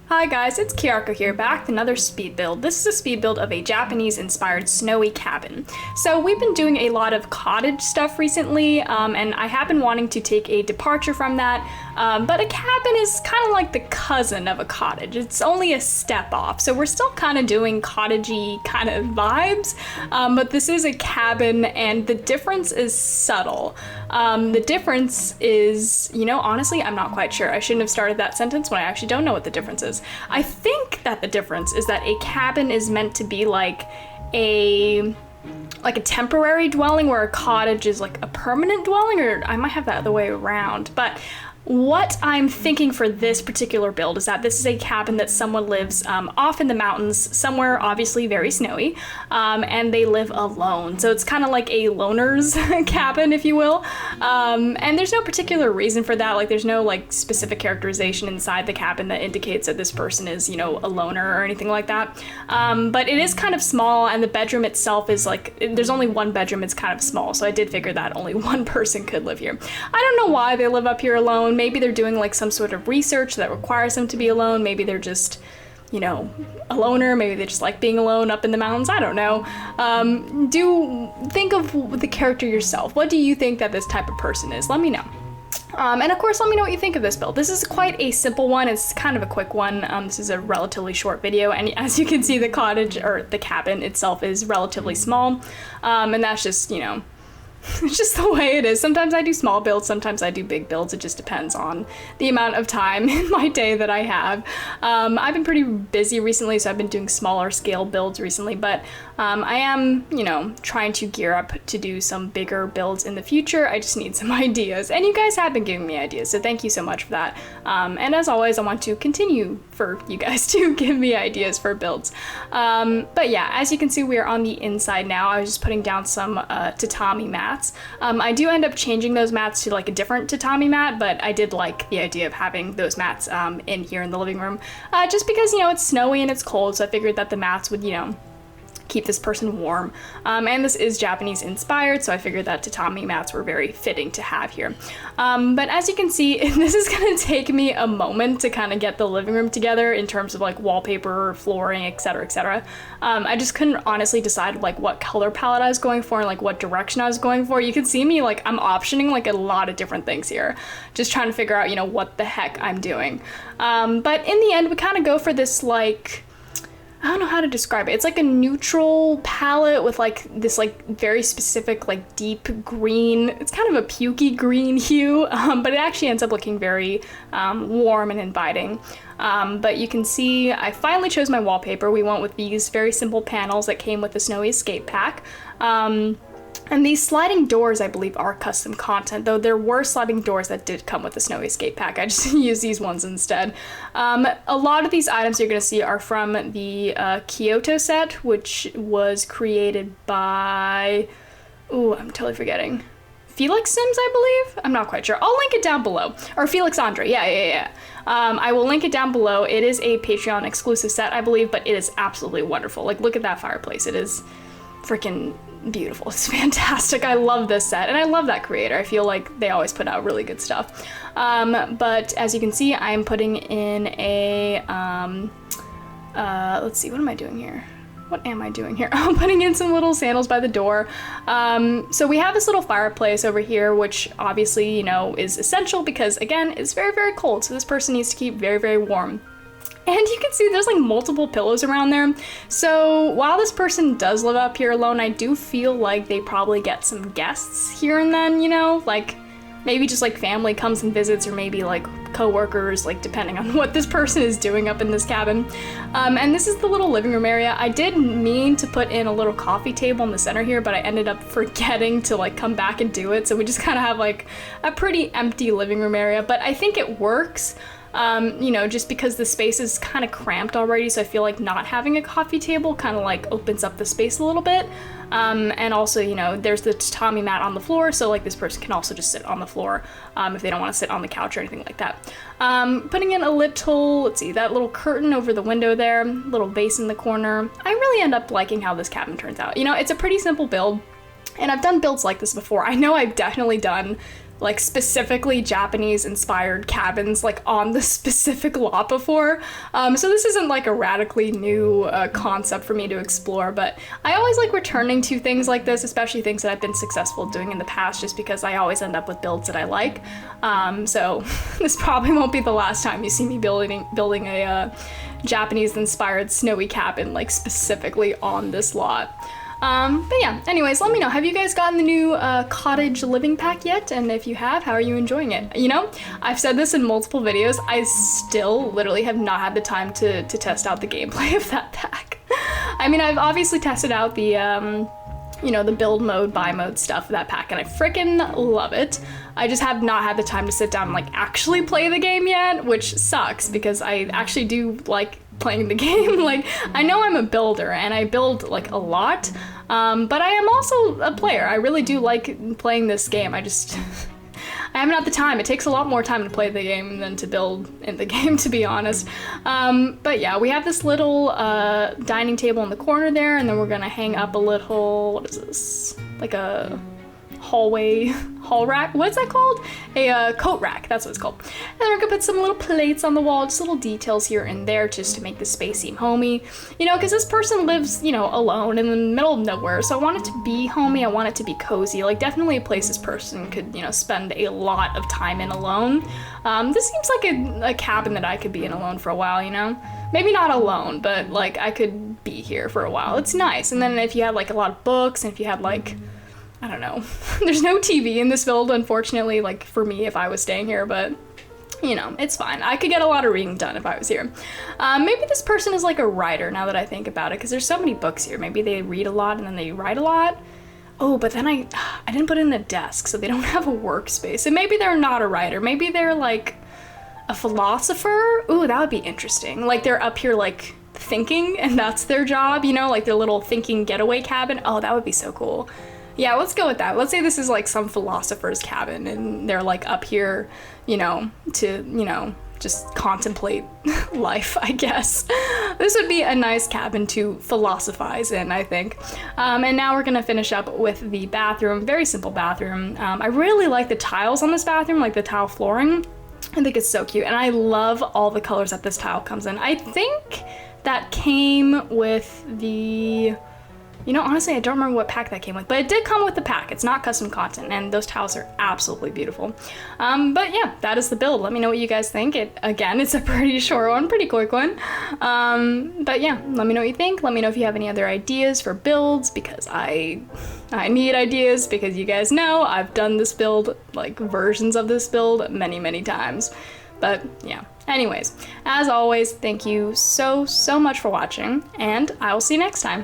Hi guys, it's Kiyako here, back with another speed build. This is a speed build of a Japanese-inspired snowy cabin. So we've been doing a lot of cottage stuff recently, and I have been wanting to take a departure from that, but a cabin is kind of like the cousin of a cottage. It's only a step off, so we're still kind of doing cottagey kind of vibes, but this is a cabin, and the difference is subtle. The difference is, honestly, I'm not quite sure. I shouldn't have started that sentence when I actually don't know what the difference is. I think that the difference is that a cabin is meant to be like a temporary dwelling, where a cottage is like a permanent dwelling, or I might have that the way around. But what I'm thinking for this particular build is that this is a cabin that someone lives off in the mountains, somewhere obviously very snowy, and they live alone. So it's kind of like a loner's cabin, if you will. And there's no particular reason for that. Like, there's no like specific characterization inside the cabin that indicates that this person is, a loner or anything like that. But it is kind of small, and the bedroom itself is like, there's only one bedroom. It's kind of small. So I did figure that only one person could live here. I don't know why they live up here alone. Maybe they're doing like some sort of research that requires them to be alone. Maybe they're just, a loner. Maybe they just like being alone up in the mountains. I don't know. Do think of the character yourself. What do you think that this type of person is? Let me know. And of course, let me know what you think of this build. This is quite a simple one. It's kind of a quick one. This is a relatively short video, and as you can see, the cottage, or the cabin itself, is relatively small. And that's just, it's just the way it is. Sometimes I do small builds, sometimes I do big builds. It just depends on the amount of time in my day that I have. I've been pretty busy recently, so I've been doing smaller scale builds recently, but I am, trying to gear up to do some bigger builds in the future. I just need some ideas, and you guys have been giving me ideas, so thank you so much for that. And as always, I want to continue for you guys to give me ideas for builds. But yeah, as you can see, we are on the inside now. I was just putting down some tatami mats. I do end up changing those mats to like a different tatami mat, but I did like the idea of having those mats in here in the living room, just because, it's snowy and it's cold, so I figured that the mats would, keep this person warm. And this is Japanese inspired, so I figured that tatami mats were very fitting to have here. But as you can see, this is gonna take me a moment to kind of get the living room together in terms of like wallpaper, flooring, etc., etc. I just couldn't honestly decide like what color palette I was going for and like what direction I was going for. You can see me like I'm optioning like a lot of different things here, just trying to figure out, what the heck I'm doing. But in the end, we kind of go for this like, I don't know how to describe it. It's like a neutral palette with like this like very specific like deep green. It's kind of a pukey green hue, but it actually ends up looking very warm and inviting. But you can see I finally chose my wallpaper. We went with these very simple panels that came with the Snowy Escape pack. And these sliding doors, I believe, are custom content, though there were sliding doors that did come with the Snowy Escape pack. I just used these ones instead. A lot of these items you're going to see are from the Kyoto set, which was created by... Ooh, I'm totally forgetting. Felix Sims, I believe? I'm not quite sure. I'll link it down below. Or Felix Andre, yeah. I will link it down below. It is a Patreon exclusive set, I believe, but it is absolutely wonderful. Like, look at that fireplace. It is freaking beautiful. It's fantastic. I love this set, and I love that creator. I feel like they always put out really good stuff. But as you can see, I'm putting in a, let's see, what am I doing here? I'm putting in some little sandals by the door. So we have this little fireplace over here, which obviously, is essential because, again, it's very, very cold. So this person needs to keep very, very warm. And you can see there's like multiple pillows around there. So while this person does live up here alone, I do feel like they probably get some guests here and then, like maybe just like family comes and visits, or maybe like co-workers, like depending on what this person is doing up in this cabin. And this is the little living room area. I did mean to put in a little coffee table in the center here, but I ended up forgetting to like come back and do it. So we just kind of have like a pretty empty living room area, but I think it works. Just because the space is kind of cramped already, so I feel like not having a coffee table kind of like opens up the space a little bit. And also, there's the tatami mat on the floor, so like this person can also just sit on the floor if they don't want to sit on the couch or anything like that. Putting in a little, let's see, that little curtain over the window there, little vase in the corner. I really end up liking how this cabin turns out. It's a pretty simple build. And I've done builds like this before. I know I've definitely done like specifically Japanese inspired cabins like on the specific lot before. So this isn't like a radically new concept for me to explore, but I always like returning to things like this, especially things that I've been successful doing in the past, just because I always end up with builds that I like. So this probably won't be the last time you see me building a Japanese inspired snowy cabin like specifically on this lot. But yeah, anyways, let me know, have you guys gotten the new cottage living pack yet? And if you have, how are you enjoying it? You know, I've said this in multiple videos, I still literally have not had the time to test out the gameplay of that pack. I mean, I've obviously tested out the, you know, the build mode, buy mode stuff of that pack, and I freaking love it. I just have not had the time to sit down and like actually play the game yet, which sucks because I actually do like playing the game. Like, I know I'm a builder and I build like a lot, but I am also a player. I really do like playing this game. I haven't had the time. It takes a lot more time to play the game than to build in the game, to be honest. But yeah, we have this little dining table in the corner there, and then we're gonna hang up a little, what is this? Like a hall rack? What's that called? A coat rack, that's what it's called. And then we're gonna put some little plates on the wall, just little details here and there just to make the space seem homey. You know, because this person lives, you know, alone in the middle of nowhere, so I want it to be homey, I want it to be cozy, like definitely a place this person could, you know, spend a lot of time in alone. This seems like a cabin that I could be in alone for a while, you know? Maybe not alone, but like I could be here for a while. It's nice. And then if you had like a lot of books, and if you had like, I don't know. There's no TV in this build, unfortunately, like for me if I was staying here, but you know, it's fine. I could get a lot of reading done if I was here. Maybe this person is like a writer now that I think about it, because there's so many books here. Maybe they read a lot and then they write a lot. Oh, but then I didn't put in a desk, so they don't have a workspace. And maybe they're not a writer. Maybe they're like a philosopher. Ooh, that would be interesting. Like they're up here like thinking and that's their job, you know, like their little thinking getaway cabin. Oh, that would be so cool. Yeah, let's go with that. Let's say this is like some philosopher's cabin and they're like up here, you know, to, you know, just contemplate life, I guess. This would be a nice cabin to philosophize in, I think. And now we're gonna finish up with the bathroom, very simple bathroom. I really like the tiles on this bathroom, like the tile flooring. I think it's so cute. And I love all the colors that this tile comes in. I think that came with the, you know, honestly, I don't remember what pack that came with, but it did come with the pack. It's not custom content, and those tiles are absolutely beautiful. But yeah, that is the build. Let me know what you guys think. Again, it's a pretty short one, pretty quick one. But yeah, let me know what you think. Let me know if you have any other ideas for builds, because I need ideas, because you guys know I've done this build, like versions of this build many, many times. But yeah, anyways, as always, thank you so much for watching, and I will see you next time.